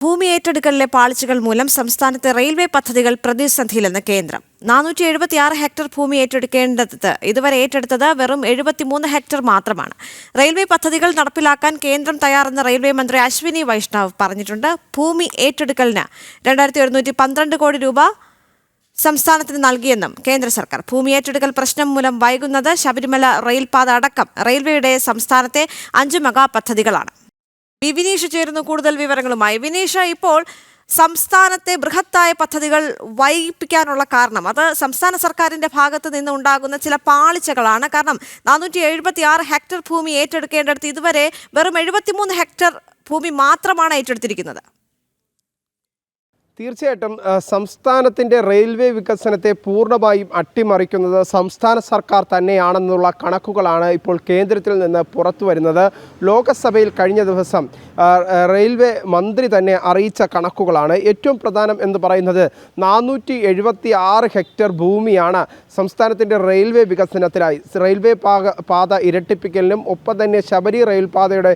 ഭൂമി ഏറ്റെടുക്കലിലെ പാളിച്ചകൾ മൂലം സംസ്ഥാനത്തെ റെയിൽവേ പദ്ധതികൾ പ്രതിസന്ധിയിലെന്ന് കേന്ദ്രം. 476 ഹെക്ടർ ഭൂമി ഏറ്റെടുക്കേണ്ടത് ഇതുവരെ ഏറ്റെടുത്തത് വെറും 73 ഹെക്ടർ മാത്രമാണ്. റെയിൽവേ പദ്ധതികൾ നടപ്പിലാക്കാൻ കേന്ദ്രം തയ്യാറെന്ന് റെയിൽവേ മന്ത്രി അശ്വിനി വൈഷ്ണവ് പറഞ്ഞിട്ടുണ്ട്. ഭൂമി ഏറ്റെടുക്കലിന് 2112 കോടി രൂപ സംസ്ഥാനത്തിന് നൽകിയെന്നും കേന്ദ്ര സർക്കാർ. ഭൂമി ഏറ്റെടുക്കൽ പ്രശ്നം മൂലം വൈകുന്നത് ശബരിമല റെയിൽപാത അടക്കം റെയിൽവേയുടെ സംസ്ഥാനത്തെ 5 മെഗാ പദ്ധതികളാണ്. വിനീഷ് ചേരുന്നു കൂടുതൽ വിവരങ്ങളുമായി. വിനീഷ്, ഇപ്പോൾ സംസ്ഥാനത്തെ ബൃഹത്തായ പദ്ധതികൾ വൈകിപ്പിക്കാനുള്ള കാരണം അത് സംസ്ഥാന സർക്കാരിന്റെ ഭാഗത്ത് നിന്ന് ഉണ്ടാകുന്ന ചില പാളിച്ചകളാണ്. കാരണം 476 ഹെക്ടർ ഭൂമി ഏറ്റെടുക്കേണ്ടടുത്ത് ഇതുവരെ വെറും 73 ഹെക്ടർ ഭൂമി മാത്രമാണ് ഏറ്റെടുത്തിരിക്കുന്നത്. തീർച്ചയായിട്ടും സംസ്ഥാനത്തിൻ്റെ റെയിൽവേ വികസനത്തെ പൂർണ്ണമായും അട്ടിമറിക്കുന്നത് സംസ്ഥാന സർക്കാർ തന്നെയാണെന്നുള്ള കണക്കുകളാണ് ഇപ്പോൾ കേന്ദ്രത്തിൽ നിന്ന് പുറത്തു വരുന്നത്. ലോകസഭയിൽ കഴിഞ്ഞ ദിവസം റെയിൽവേ മന്ത്രി തന്നെ അറിയിച്ച കണക്കുകളാണ്. ഏറ്റവും പ്രധാനം എന്ന് പറയുന്നത് 476 ഹെക്ടർ ഭൂമിയാണ് സംസ്ഥാനത്തിൻ്റെ റെയിൽവേ വികസനത്തിനായി റെയിൽവേ പാത ഇരട്ടിപ്പിക്കലിനും ഒപ്പം തന്നെ ശബരി റെയിൽപാതയുടെ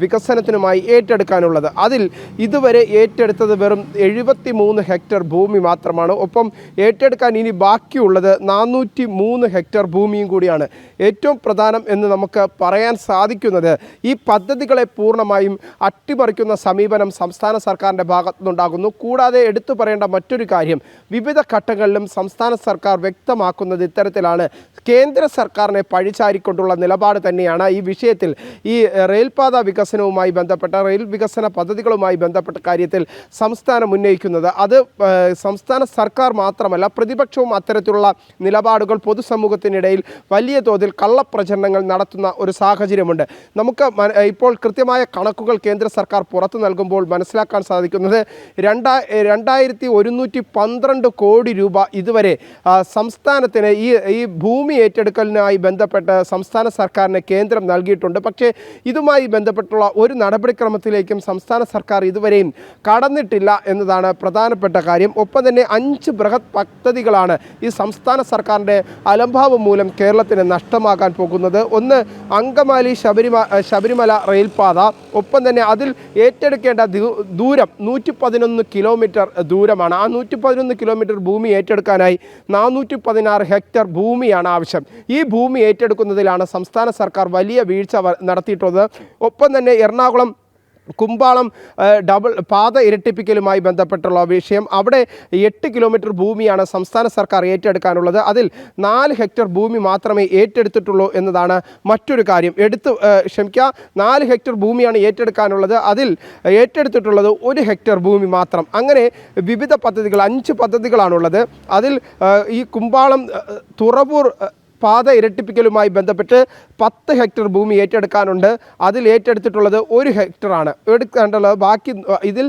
വികസനത്തിനുമായി ഏറ്റെടുക്കാനുള്ളത്. അതിൽ ഇതുവരെ ഏറ്റെടുത്തത് വെറും 73 ഹെക്ടർ ഭൂമി മാത്രമാണ്. ഒപ്പം ഏറ്റെടുക്കാൻ ഇനി ബാക്കിയുള്ളത് 403 ഹെക്ടർ ഭൂമിയും കൂടിയാണ്. ഏറ്റവും പ്രധാനം എന്ന് നമുക്ക് പറയാൻ സാധിക്കുന്നത് ഈ പദ്ധതികളെ പൂർണ്ണമായും അട്ടിമറിക്കുന്ന സമീപനം സംസ്ഥാന സർക്കാരിൻ്റെ ഭാഗത്തുനിന്നുണ്ടാകുന്നു. കൂടാതെ എടുത്തു പറയേണ്ട മറ്റൊരു കാര്യം, വിവിധ ഘട്ടങ്ങളിലും സംസ്ഥാന സർക്കാർ വ്യക്തമാക്കുന്നത് ഇത്തരത്തിലാണ്. കേന്ദ്ര സർക്കാരിനെ പഴിചാരിക്കൊണ്ടുള്ള നിലപാട് തന്നെയാണ് ഈ വിഷയത്തിൽ. ഈ റെയിൽപാത വികസനവുമായി ബന്ധപ്പെട്ട റെയിൽ വികസന പദ്ധതികളുമായി ബന്ധപ്പെട്ട കാര്യത്തിൽ സംസ്ഥാനം ഉന്നയിക്കുന്നത്. അത് സംസ്ഥാന സർക്കാർ മാത്രമല്ല, പ്രതിപക്ഷവും അത്തരത്തിലുള്ള നിലപാടുകൾ പൊതുസമൂഹത്തിനിടയിൽ വലിയ തോതിൽ കള്ളപ്രചരണങ്ങൾ നടത്തുന്ന ഒരു സാഹചര്യമുണ്ട്. നമുക്ക് ഇപ്പോൾ കൃത്യമായ കണക്കുകൾ കേന്ദ്ര സർക്കാർ പുറത്തു നൽകുമ്പോൾ മനസ്സിലാക്കാൻ സാധിക്കുന്നത് 2112 കോടി രൂപ ഇതുവരെ സംസ്ഥാനത്തിന് ഈ ഭൂമി ഏറ്റെടുക്കലിനായി ബന്ധപ്പെട്ട് സംസ്ഥാന സർക്കാരിന് കേന്ദ്രം നൽകിയിട്ടുണ്ട്. പക്ഷേ ഇതുമായി ബന്ധപ്പെട്ടുള്ള ഒരു നടപടിക്രമത്തിലേക്കും സംസ്ഥാന സർക്കാർ ഇതുവരെയും കടന്നിട്ടില്ല എന്നതാണ് പ്രധാനപ്പെട്ട കാര്യം. ഒപ്പം തന്നെ 5 ബൃഹത് പദ്ധതികളാണ് ഈ സംസ്ഥാന സർക്കാരിൻ്റെ അലംഭാവം മൂലം കേരളത്തിന് നഷ്ടമാകാൻ പോകുന്നത്. ഒന്ന്, അങ്കമാലി ശബരിമല റെയിൽപാത. ഒപ്പം തന്നെ അതിൽ ഏറ്റെടുക്കേണ്ട ദൂരം 111 കിലോമീറ്റർ ദൂരമാണ്. ആ 111 കിലോമീറ്റർ ഭൂമി ഏറ്റെടുക്കാനായി 416 ഹെക്ടർ ഭൂമിയാണ് ആവശ്യം. ഈ ഭൂമി ഏറ്റെടുക്കുന്നതിലാണ് സംസ്ഥാന സർക്കാർ വലിയ വീഴ്ച നടത്തിയിട്ടുള്ളത്. ഒപ്പം തന്നെ എറണാകുളം കുമ്പാളം ഡബിൾ പാത ഇരട്ടിപ്പിക്കലുമായി ബന്ധപ്പെട്ടുള്ള വിഷയം, അവിടെ 8 കിലോമീറ്റർ ഭൂമിയാണ് സംസ്ഥാന സർക്കാർ ഏറ്റെടുക്കാനുള്ളത്. അതിൽ 4 ഹെക്ടർ ഭൂമി മാത്രമേ ഏറ്റെടുത്തിട്ടുള്ളൂ എന്നതാണ് മറ്റൊരു കാര്യം. 4 ഹെക്ടർ ഭൂമിയാണ് ഏറ്റെടുക്കാനുള്ളത്. അതിൽ ഏറ്റെടുത്തിട്ടുള്ളത് 1 ഹെക്ടർ ഭൂമി മാത്രം. അങ്ങനെ വിവിധ പദ്ധതികൾ 5 പദ്ധതികളാണുള്ളത്. അതിൽ ഈ കുമ്പാളം തുറവൂർ പാത ഇരട്ടിപ്പിക്കലുമായി ബന്ധപ്പെട്ട് 10 ഹെക്ടർ ഭൂമി ഏറ്റെടുക്കാനുണ്ട്. അതിൽ ഏറ്റെടുത്തിട്ടുള്ളത് 1 ഹെക്ടറാണ് എടുക്കേണ്ടുള്ളത്. ബാക്കി ഇതിൽ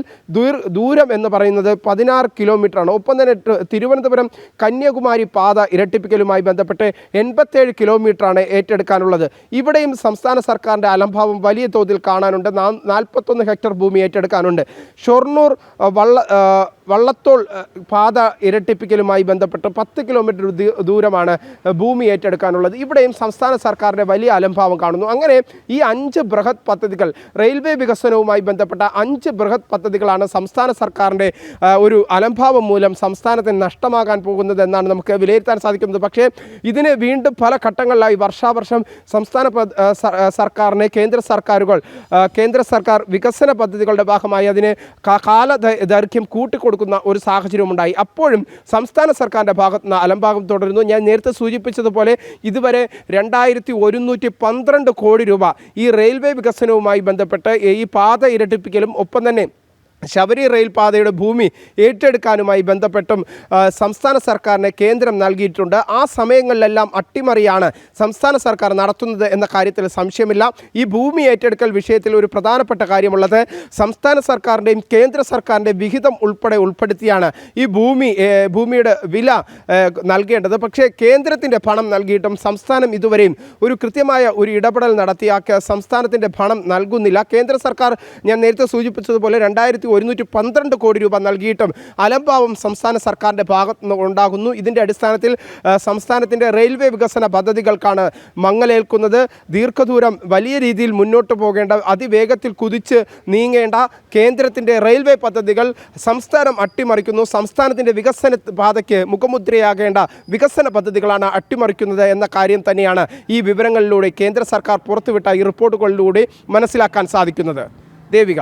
ദൂരം എന്ന് പറയുന്നത് 16 കിലോമീറ്ററാണ്. ഒപ്പം തന്നെ തിരുവനന്തപുരം കന്യാകുമാരി പാത ഇരട്ടിപ്പിക്കലുമായി ബന്ധപ്പെട്ട് 87 കിലോമീറ്ററാണ് ഏറ്റെടുക്കാനുള്ളത്. ഇവിടെയും സംസ്ഥാന സർക്കാരിൻ്റെ അലംഭാവം വലിയ തോതിൽ കാണാനുണ്ട്. 41 ഹെക്ടർ ഭൂമി ഏറ്റെടുക്കാനുണ്ട്. ഷൊർണൂർ വള്ളത്തോൾ പാത ഇരട്ടിപ്പിക്കലുമായി ബന്ധപ്പെട്ട് 10 കിലോമീറ്റർ ദൂരമാണ് ഭൂമി ഏറ്റെടുക്കാനുള്ളത്. ഇവിടെയും സംസ്ഥാന സർക്കാരിൻ്റെ വലിയ അലംഭാവം കാണുന്നു. അങ്ങനെ ഈ 5 ബൃഹത് പദ്ധതികൾ, റെയിൽവേ വികസനവുമായി ബന്ധപ്പെട്ട 5 ബൃഹത് പദ്ധതികളാണ് സംസ്ഥാന സർക്കാരിൻ്റെ ഒരു അലംഭാവം മൂലം സംസ്ഥാനത്തിന് നഷ്ടമാകാൻ പോകുന്നത് എന്നാണ് നമുക്ക് വിലയിരുത്താൻ സാധിക്കുന്നത്. പക്ഷേ ഇതിന് വീണ്ടും പല ഘട്ടങ്ങളിലായി വർഷാവർഷം സംസ്ഥാന സർക്കാരിനെ കേന്ദ്ര സർക്കാർ വികസന പദ്ധതികളുടെ ഭാഗമായി അതിന് കാലദൈർഘ്യം കൂട്ടിക്കൊടുക്കുന്ന ഒരു സാഹചര്യമുണ്ടായി. അപ്പോഴും സംസ്ഥാന സർക്കാരിൻ്റെ ഭാഗത്ത് നിന്ന് അലംഭാവം തുടരുന്നു. ഞാൻ നേരത്തെ സൂചിപ്പിച്ചതുപോലെ ഇതുവരെ 2112 കോടി രൂപ ഈ റെയിൽവേ വികസനവുമായി ബന്ധപ്പെട്ട് ഈ പാത ഇരട്ടിപ്പിക്കലും ഒപ്പം തന്നെ ശബരി റെയിൽപാതയുടെ ഭൂമി ഏറ്റെടുക്കാനുമായി ബന്ധപ്പെട്ടും സംസ്ഥാന സർക്കാരിന് കേന്ദ്രം നൽകിയിട്ടുണ്ട്. ആ സമയങ്ങളിലെല്ലാം അട്ടിമറിയാണ് സംസ്ഥാന സർക്കാർ നടത്തുന്നത് എന്ന കാര്യത്തിൽ സംശയമില്ല. ഈ ഭൂമി ഏറ്റെടുക്കൽ വിഷയത്തിൽ ഒരു പ്രധാനപ്പെട്ട കാര്യമുള്ളത്, സംസ്ഥാന സർക്കാരിൻ്റെയും കേന്ദ്ര സർക്കാരിൻ്റെ വിഹിതം ഉൾപ്പെടുത്തിയാണ് ഈ ഭൂമിയുടെ വില നൽകേണ്ടത്. പക്ഷേ കേന്ദ്രത്തിൻ്റെ പണം നൽകിയിട്ടും സംസ്ഥാനം ഇതുവരെയും ഒരു കൃത്യമായ ഒരു ഇടപെടൽ നടത്തിയാൽ സംസ്ഥാനത്തിൻ്റെ പണം നൽകുന്നില്ല. കേന്ദ്ര സർക്കാർ ഞാൻ നേരത്തെ സൂചിപ്പിച്ചതുപോലെ 112 കോടി രൂപ നൽകിയിട്ടും അലംഭാവം സംസ്ഥാന സർക്കാരിൻ്റെ ഭാഗത്തു നിന്ന് ഉണ്ടാകുന്നു. ഇതിൻ്റെ അടിസ്ഥാനത്തിൽ സംസ്ഥാനത്തിൻ്റെ റെയിൽവേ വികസന പദ്ധതികൾക്കാണ് മങ്ങലേൽക്കുന്നത്. ദീർഘദൂരം വലിയ രീതിയിൽ മുന്നോട്ട് പോകേണ്ട, അതിവേഗത്തിൽ കുതിച്ച് നീങ്ങേണ്ട കേന്ദ്രത്തിൻ്റെ റെയിൽവേ പദ്ധതികൾ സംസ്ഥാനം അട്ടിമറിക്കുന്നു. സംസ്ഥാനത്തിൻ്റെ വികസന പാതയ്ക്ക് മുഖമുദ്രയാകേണ്ട വികസന പദ്ധതികളാണ് അട്ടിമറിക്കുന്നത് എന്ന കാര്യം തന്നെയാണ് ഈ വിവരങ്ങളിലൂടെ കേന്ദ്ര സർക്കാർ പുറത്തുവിട്ട ഈ റിപ്പോർട്ടുകളിലൂടെ മനസ്സിലാക്കാൻ സാധിക്കുന്നത്. ദേവിക.